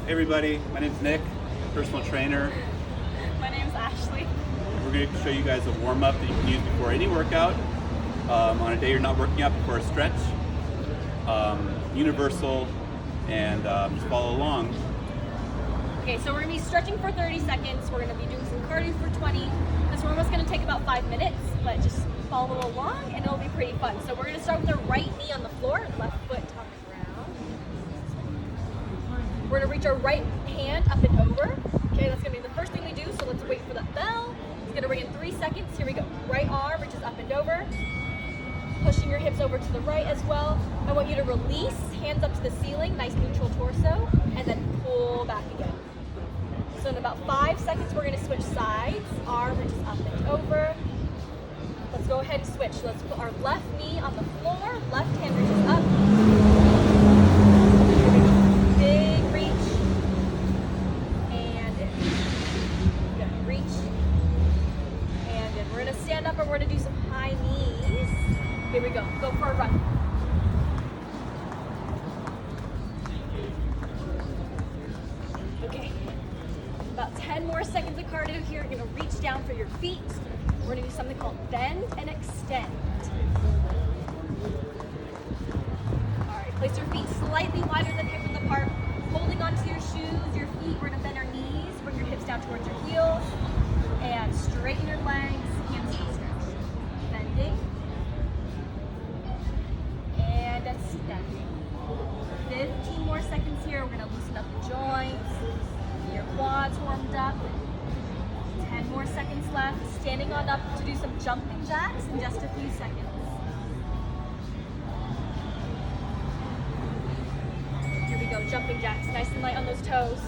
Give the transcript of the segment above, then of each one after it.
Hey everybody, my name's Nick, personal trainer. My name's Ashley. We're going to show you guys a warm-up that you can use before any workout. On a day you're not working out, before a stretch. Universal, and just follow along. Okay, so we're going to be stretching for 30 seconds. We're going to be doing some cardio for 20. This warm-up's going to take about 5 minutes, but just follow along and it'll be pretty fun. So we're going to start with our right knee on the floor, left foot on the ground. We're going to reach our right hand up and over. Okay, that's going to be the first thing we do, so let's wait for that bell. It's going to ring in 3 seconds. Here we go. Right arm reaches up and over. Pushing your hips over to the right as well. I want you to release, hands up to the ceiling, nice neutral torso, and then pull back again. So in about 5 seconds, we're going to switch sides. Arm reaches up and over. Let's go ahead and switch. So let's put our left knee on the floor, left hand reaches up. Big reach. And in. Good. Reach. And in. We're going to stand up and we're going to do some high knees. Here we go. Go for a run. Okay. About 10 more seconds of cardio here. You're going to reach down for your feet. We're going to do something called bend and extend. All right. Place your feet slightly wider than hip width apart. Holding onto your shoes, your feet. We're going to bend our knees. Bring your hips down towards your heels. And straighten your legs. Hamstring stretch. Bending. And extending. 15 more seconds here. We're going to loosen up the joints. Your quads warmed up. 10 more seconds left. Standing on up to do some jumping jacks in just a few seconds. Here we go, jumping jacks. Nice and light on those toes.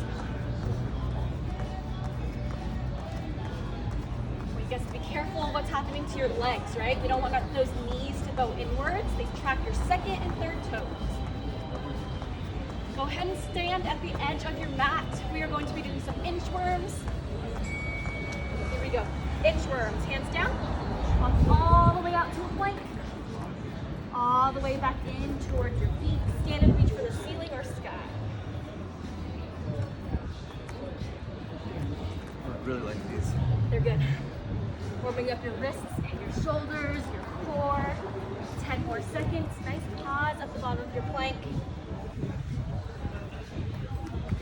Well, you guys have to be careful of what's happening to your legs, right? We don't want those knees to go inwards. They track your second and third toes. Go ahead and stand at the edge of your mat. We are going to be doing some inchworms. Here we go. Inchworms. Hands down. Walk all the way out to a plank. All the way back in towards your feet. Stand and reach for the ceiling or sky. I really like these. They're good. Warming up your wrists and your shoulders, your core. 10 more seconds. Nice pause at the bottom of your plank.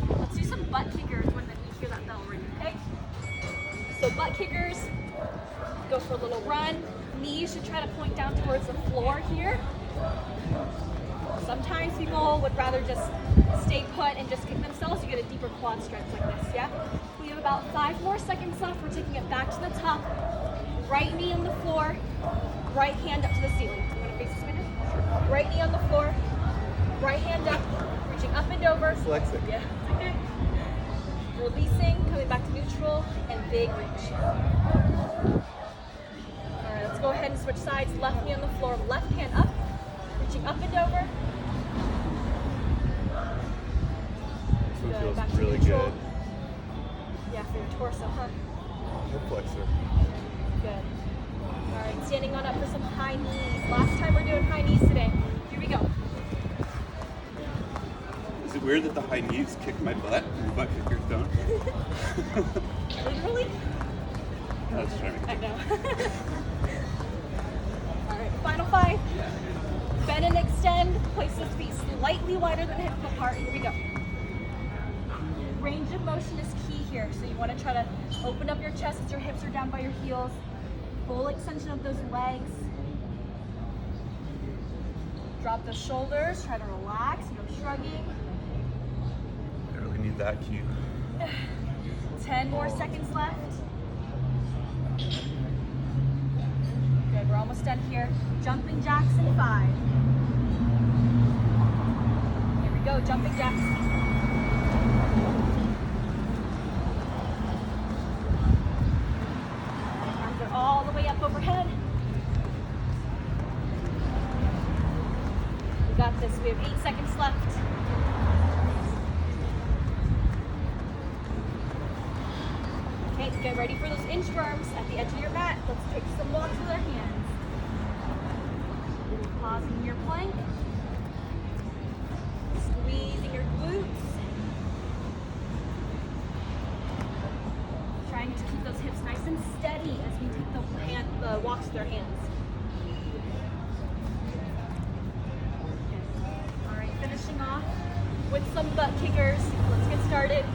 Let's do some butt kickers when you hear that bell ring, okay? So butt kickers, go for a little run. Knees should try to point down towards the floor here. Sometimes people would rather just stay put and just kick themselves. You get a deeper quad stretch like this, yeah? We have about 5 more seconds left. We're taking it back to the top. Right knee on the floor, right hand up to the ceiling. You want to face this way now? Right knee on the floor, right hand up, reaching up and over. Dyslexic. Yeah, okay. Releasing, coming back to neutral, and big reach. All right, let's go ahead and switch sides. Left knee on the floor, left hand up, reaching up and over. This one Good, back feels to really neutral. good. Yeah, for your torso, huh? Hip flexor. Good. All right, standing on up for some high knees. Last time we're doing high knees today. Here we go. Is it weird that the high knees kick my butt and the butt kickers don't? Literally? That's charming. I know. All right, final 5. Bend and extend. Place those feet slightly wider than hip apart. Here we go. Range of motion is key here. So you want to try to open up your chest as your hips are down by your heels. Full extension of those legs. Drop the shoulders. Try to relax. No shrugging. I really need that cue. 10 more seconds left. Good, we're almost done here. Jumping jacks in 5. Here we go, jumping jacks. Arms are all the way up overhead. We got this, we have 8 seconds left. Okay, get ready for those inchworms at the edge of your mat. Let's take some walks with our hands. Pausing your plank. Squeezing your glutes. and steady as we take the walks with our hands. All right, finishing off with some butt kickers. Let's get started.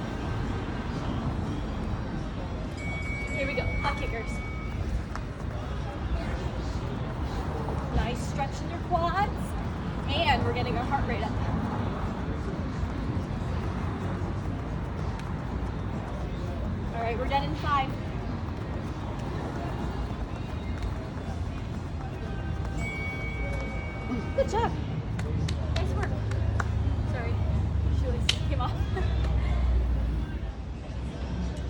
Here we go, butt kickers. Nice stretch in your quads, and we're getting our heart rate up. All right, we're done in 5. Good job. Nice work. Sorry, shoelace came off.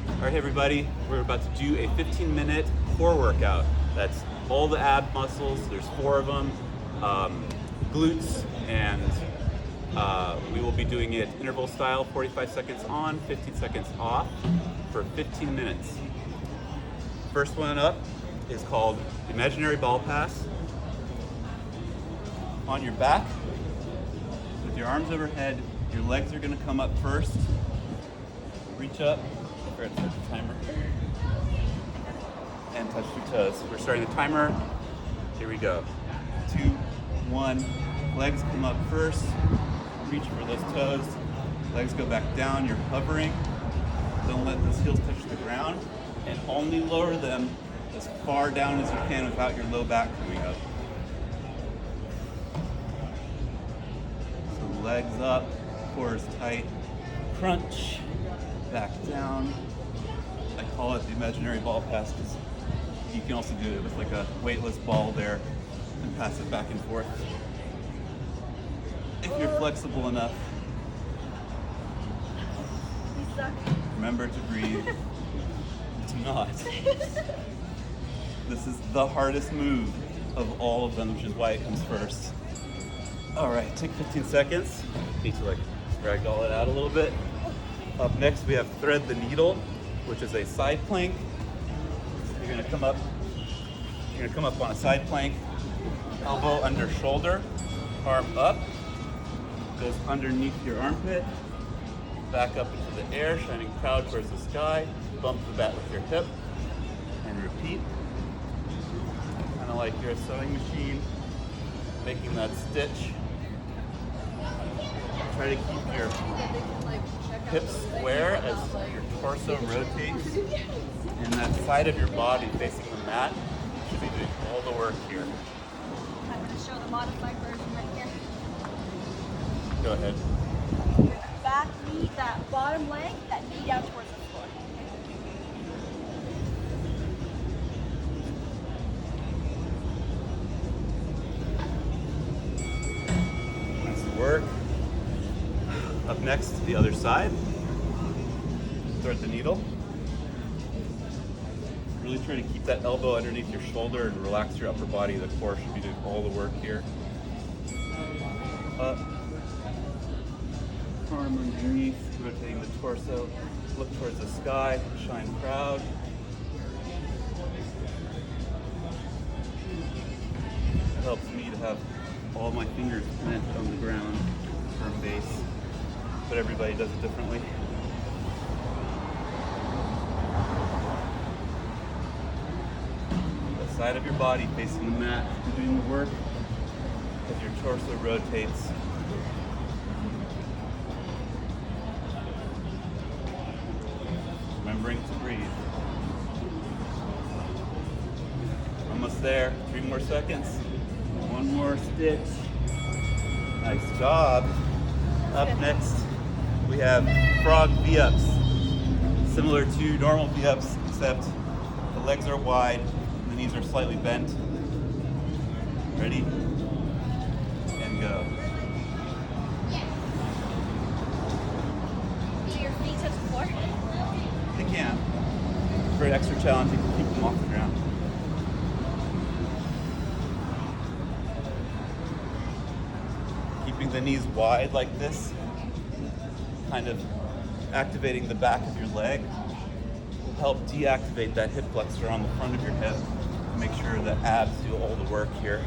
All right, everybody, we're about to do a 15-minute core workout. That's all the ab muscles. There's 4 of them, glutes, and we will be doing it interval style, 45 seconds on, 15 seconds off for 15 minutes. First one up is called imaginary ball pass. On your back, with your arms overhead, your legs are gonna come up first. Reach up, start the timer, and touch your toes. We're starting the timer. Here we go. 2, 1, legs come up first. Reach for those toes. Legs go back down, you're hovering. Don't let those heels touch the ground, and only lower them as far down as you can without your low back coming up. So legs up, core is tight, crunch, back down. I call it the imaginary ball pass because you can also do it with like a weightless ball there and pass it back and forth. If you're flexible enough. You suck. Remember to breathe. Do not. This is the hardest move of all of them, which is why it comes first. All right, take 15 seconds. Need to like drag all it out a little bit. Up next, we have thread the needle, which is a side plank. You're gonna come up on a side plank, elbow under shoulder, arm up, goes underneath your armpit, back up into the air, shining proud towards the sky, bump the bat with your hip, and repeat. Kind of like you're a sewing machine, making that stitch. Try to keep your hips square as your torso rotates, and that side of your body facing the mat should be doing all the work here. I'm going to show the modified version right here. Go ahead. Back knee, that bottom leg, that knee down towards the floor. Nice work. Up next, the other side. Thread the needle. Really try to keep that elbow underneath your shoulder and relax your upper body. The core should be doing all the work here. Up. Arm underneath, rotating the torso. Look towards the sky, shine proud. It helps me to have all my fingers planted on the ground, firm base. But everybody does it differently. The side of your body facing the mat, you're doing the work as your torso rotates. Remembering to breathe. Almost there. 3 more seconds. 1 more stitch. Nice job. Up next, we have frog V-ups. Similar to normal V-ups, except the legs are wide, the knees are slightly bent. Ready? And go. Do your feet touch the floor? They can. For an extra challenge, you can keep them off the ground. Keeping the knees wide like this, kind of activating the back of your leg, will help deactivate that hip flexor on the front of your hip to make sure that abs do all the work here.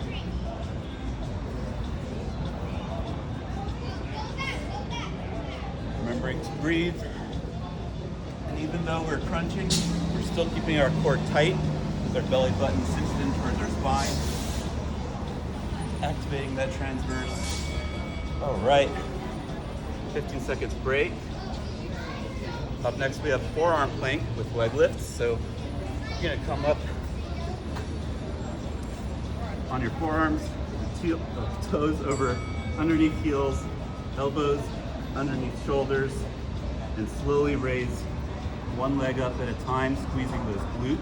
Remembering to breathe And even though we're crunching, we're still keeping our core tight with our belly button cinched in towards our spine. Activating that transverse. All right, 15 seconds break. Up next we have forearm plank with leg lifts. So you're gonna come up on your forearms, toes over underneath heels, elbows underneath shoulders, and slowly raise one leg up at a time, squeezing those glutes,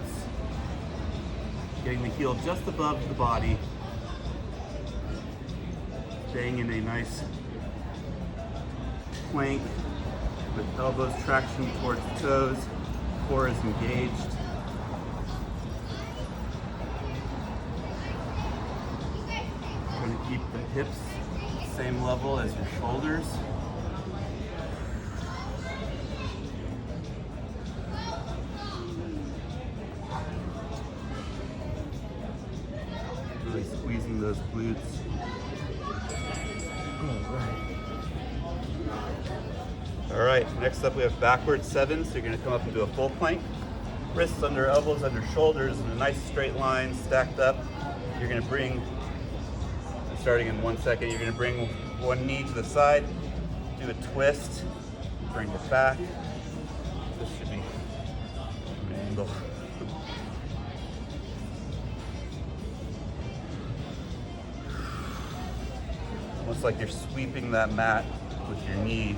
getting the heel just above the body, staying in a nice plank with elbows traction towards the toes, core is engaged. You're going to keep the hips same level as your shoulders. Really squeezing those glutes. All right, next up we have backward 7. So you're gonna come up and do a full plank. Wrists under elbows, under shoulders in a nice straight line, stacked up. You're gonna bring, starting in 1 second, you're gonna bring one knee to the side, do a twist, bring it back. This should be an angle. Almost like you're sweeping that mat with your knee.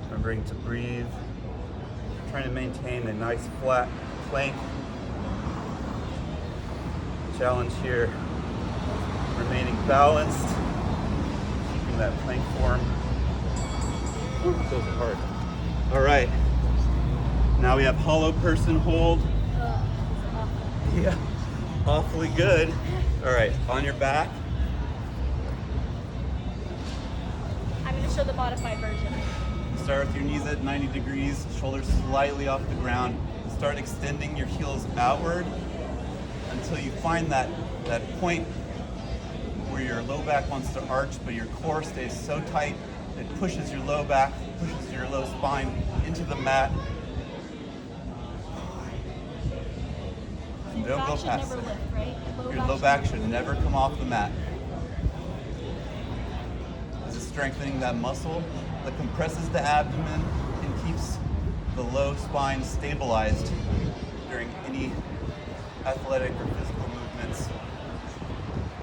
Remembering to breathe, trying to maintain a nice flat plank. Challenge here, remaining balanced, keeping that plank form. Ooh, those are hard. All right, now we have hollow person hold. Yeah, awfully good. All right, on your back. I'm going to show the modified version. Start with your knees at 90 degrees, shoulders slightly off the ground. Start extending your heels outward until you find that point where your low back wants to arch, but your core stays so tight it pushes your low back, pushes your low spine into the mat. And don't go past it. Lift, right? Your low back should never come off the mat. This is strengthening that muscle that compresses the abdomen and keeps the low spine stabilized during any athletic or physical movements.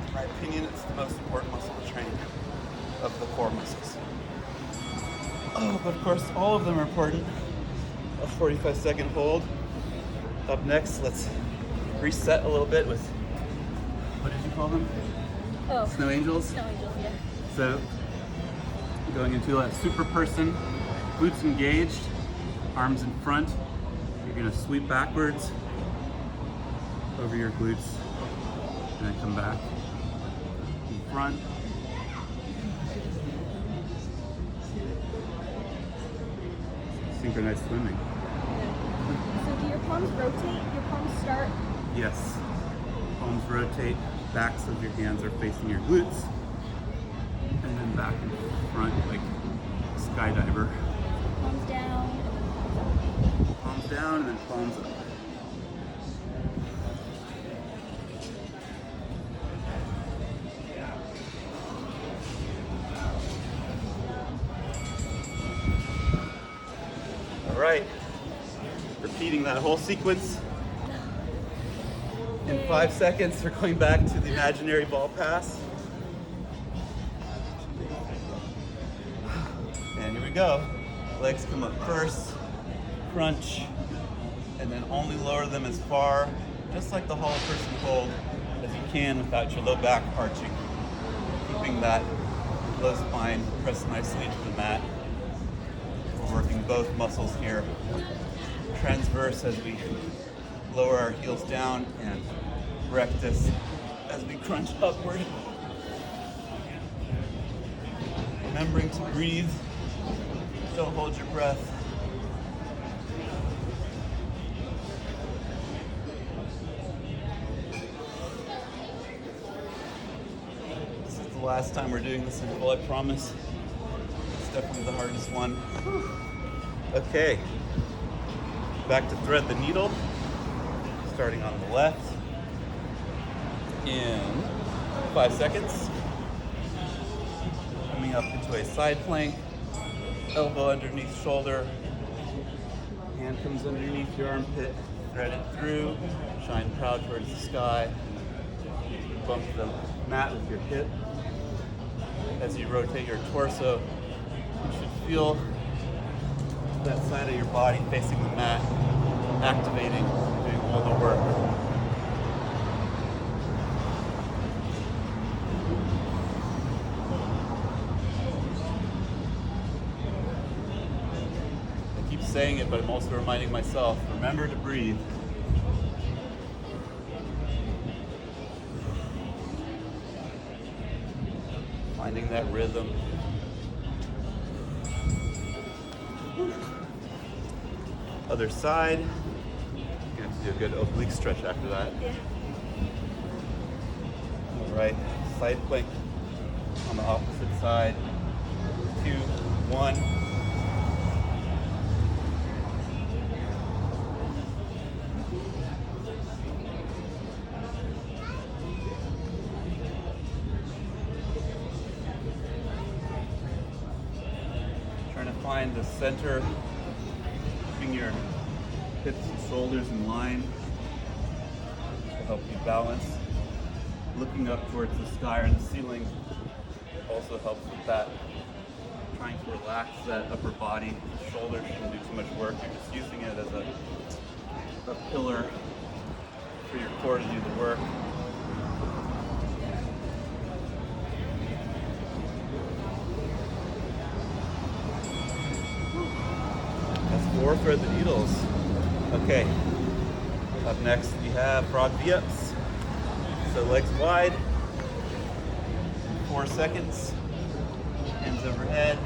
In my opinion, it's the most important muscle to train of the core muscles. Oh, but of course, all of them are important. A 45-second hold. Up next, let's reset a little bit with, what did you call them? Oh. Snow angels? Snow angels, yeah. So, going into a super person, glutes engaged, arms in front. You're gonna sweep backwards over your glutes and then come back in front. Synchronized swimming. So do your palms rotate? Your palms start? Yes. Palms rotate, backs of your hands are facing your glutes, and then back and front like a skydiver. Palms down. Palms down and then palms up. All right, repeating that whole sequence. In 5 seconds, we're going back to the imaginary ball pass. And here we go. Legs come up first, crunch, and then only lower them as far, just like the hollow person hold, as you can without your low back arching. Keeping that low spine pressed nicely to the mat. We're working both muscles here. Transverse as we lower our heels down, and rectus as we crunch upward. Remembering to breathe. Don't hold your breath. last time we're doing this interval, I promise. It's definitely the hardest one. Whew. Okay, back to thread the needle, starting on the left in 5 seconds. Coming up into a side plank, elbow underneath shoulder, hand comes underneath your armpit, thread it through, shine proud towards the sky, bump the mat with your hip. As you rotate your torso, you should feel that side of your body facing the mat, activating, doing all the work. I keep saying it, but I'm also reminding myself, remember to breathe. Finding that rhythm. Other side. You're gonna have to do a good oblique stretch after that. Yeah. All right, side plank on the opposite side. 2, 1. Trying to find the center, keeping your hips and shoulders in line to help you balance. Looking up towards the sky or the ceiling also helps with that. Trying to relax that upper body. The shoulders shouldn't do too much work. You're just using it as a pillar for your core to do the work. That's 4 thread the needles. Okay. Up next we have frog V-ups. So legs wide. 4 seconds. Hands overhead.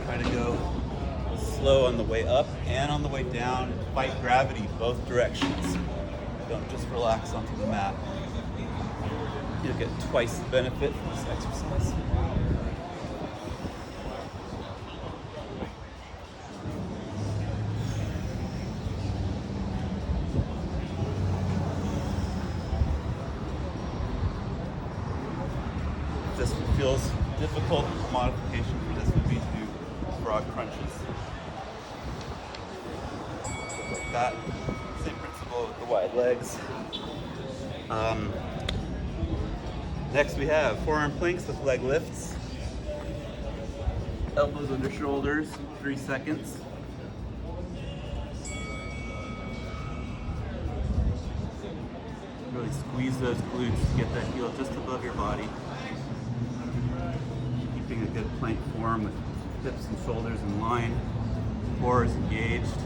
Try to go slow on the way up and on the way down. Fight gravity both directions. Don't just relax onto the mat. You'll get twice the benefit from this exercise. If this feels difficult, a modification for this would be to do frog crunches. Like that. Same principle with the wide legs. Next we have forearm planks with leg lifts. Elbows under shoulders, 3 seconds. Really squeeze those glutes to get that heel just above your body. Keeping a good plank form with hips and shoulders in line, core is engaged.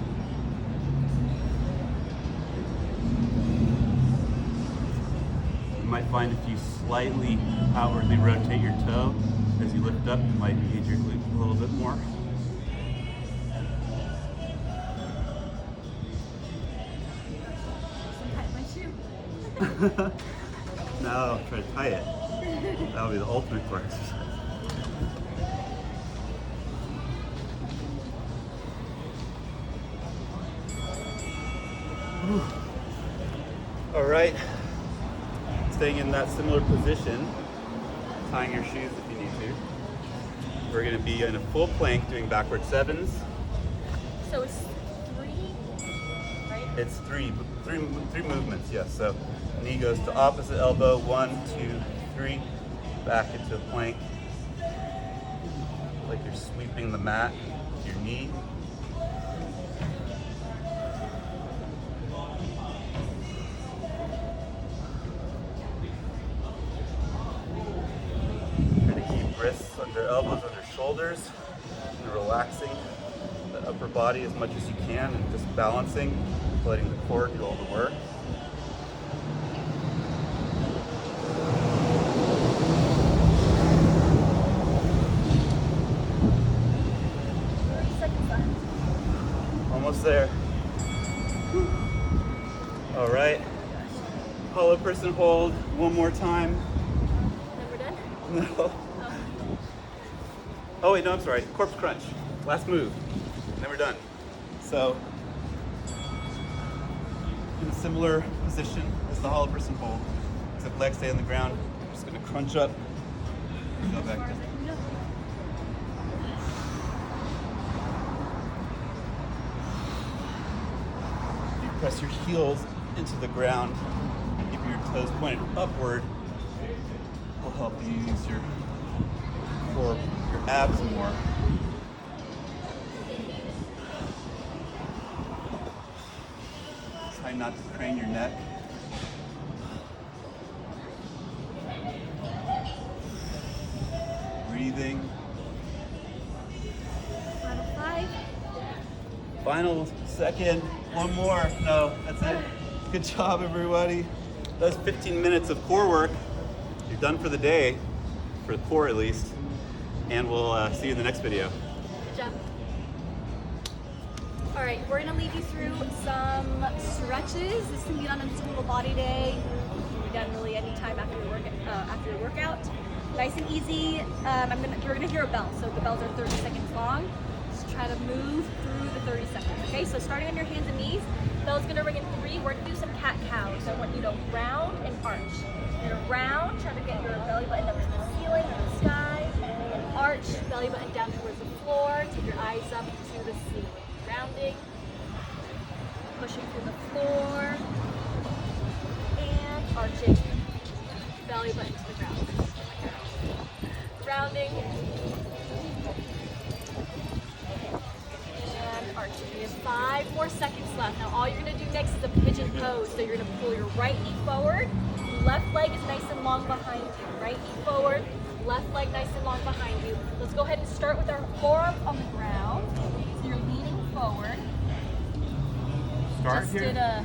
You might find if you slightly outwardly rotate your toe as you lift up, you might engage your glute a little bit more. No, try to tie it. That'll be the ultimate core exercise. All right. Staying in that similar position, tying your shoes if you need to. We're going to be in a full plank doing backward 7s. So it's 3, right? It's three movements, yes. So knee goes to opposite elbow, 1, 2, 3, back into a plank. Like you're sweeping the mat with your knee. Wrists under elbows, under shoulders, and relaxing the upper body as much as you can and just balancing, letting the core do all the work. almost there. All right. Hollow person hold one more time. Then we're done? No. Oh. Oh wait, no, I'm sorry. Corpse crunch. Last move. Then we're done. So, in a similar position as the hollow person hold, except legs stay on the ground. I'm just gonna crunch up. Go back down. You press your heels into the ground, keep your toes pointed upward. Will help you use your core, your abs more. Try not to crane your neck. Breathing. Final 5. Final second. One more. No, that's it. Good job, everybody. That's 15 minutes of core work. You're done for the day, for the core at least. And we'll see you in the next video. Good job. All right, we're gonna lead you through some stretches. This can be done on a total body day. It can be done really anytime after your workout. Nice and easy. You're gonna hear a bell, so the bells are 30 seconds long. Just try to move through the 30 seconds. Okay, so starting on your hands and knees, bell's gonna ring in 3. We're gonna do some cat cows. So I want you to round and arch. You're gonna round, try to get your belly button up to the ceiling or the sky, and arch, belly button down towards the floor. Take your eyes up to the ceiling. Rounding, pushing through the floor, and arching, belly button to the ground. Rounding, and arching. We have 5 more seconds left. Now all you're gonna do next is a pigeon pose. So you're gonna pull your right knee forward, left leg is nice and long behind you. Right knee forward, left leg nice and long behind you. Let's go ahead and start with our forearms on the ground. So you're leaning forward. Start here?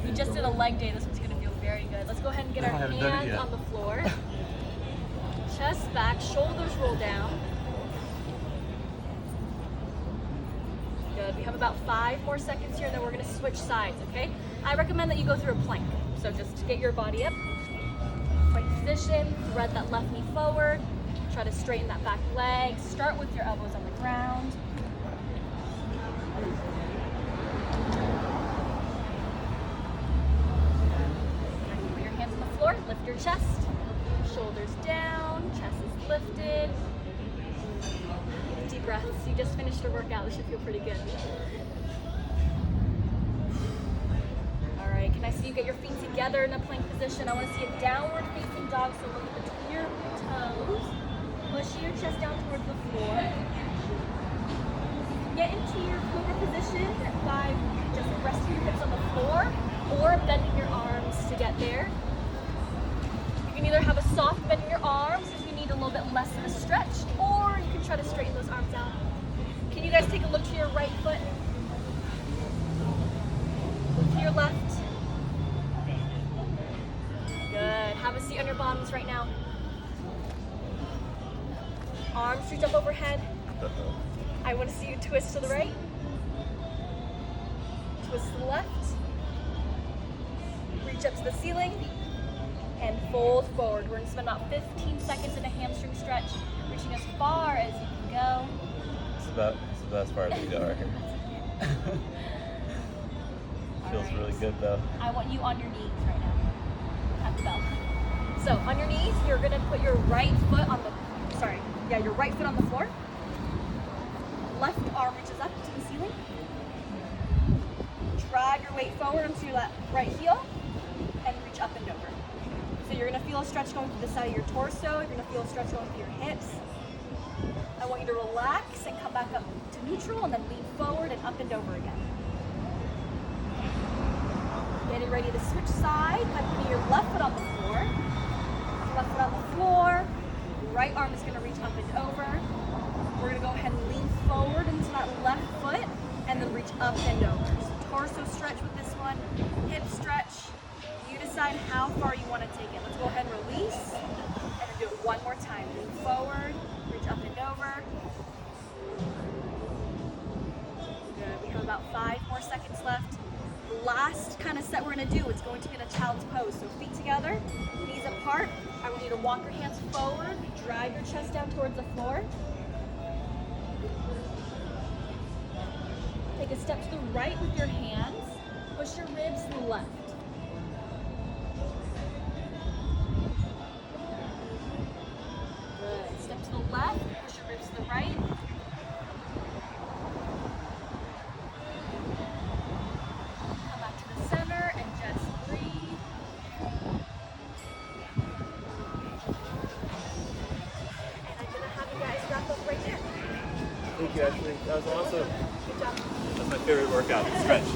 We just did a leg day. This one's gonna feel very good. Let's go ahead and get our hands on the floor. Chest back, shoulders roll down. Good. We have about 5 more seconds here, and then we're gonna switch sides, okay? I recommend that you go through a plank. So just get your body up. Plank position, thread that left knee forward. Try to straighten that back leg. Start with your elbows on the ground. Put your hands on the floor, lift your chest. Shoulders down, chest is lifted. Deep breaths. You just finished your workout. This should feel pretty good. All right, can I see you get your feet together in a plank position? I want to see a downward facing dog, so look between your toes. Push your chest down towards the floor. Get into your cobra position by just resting your hips on the floor or bending your arms to get there. You can either have a soft bend in your arms if you need a little bit less of a stretch, or you can try to straighten those arms out. Can you guys take a look to your right foot? Look to your left. Good. Have a seat on your bottoms right now. Arms reach up overhead. I want to see you twist to the right. Twist to the left. Reach up to the ceiling. And fold forward. We're going to spend about 15 seconds in a hamstring stretch, reaching as far as you can go. It's about as far as we go right here. Feels right. really good though. I want you on your knees right now at the bell. So on your knees, you're going to put your right foot on the, your right foot on the floor. Left arm reaches up to the ceiling. Drag your weight forward onto that right heel and reach up and over. So you're gonna feel a stretch going through the side of your torso. You're gonna feel a stretch going through your hips. I want you to relax and come back up to neutral and then lean forward and up and over again. Getting ready to switch sides by putting your left foot on the floor. Left foot on the floor. Right arm is gonna reach up and over. We're gonna go ahead and lean forward into that left foot and then reach up and over. So torso stretch with this one, hip stretch. You decide how far you want to take it. Let's go ahead and release and do it one more time. Lean forward, reach up and over. Good. We have about 5 more seconds left. The last kind of set we're gonna do, it's going to be in a child's pose. So feet together, knees apart. I want you to walk your hands forward, drive your chest down towards the floor. Take a step to the right with your hands. Push your ribs left. Good. Step to the left, push your ribs to the right. Come back to the center and just breathe. And I'm gonna have you guys wrap up right there. Thank you, Ashley. That was awesome. Good job. That's my favorite workout, stretch.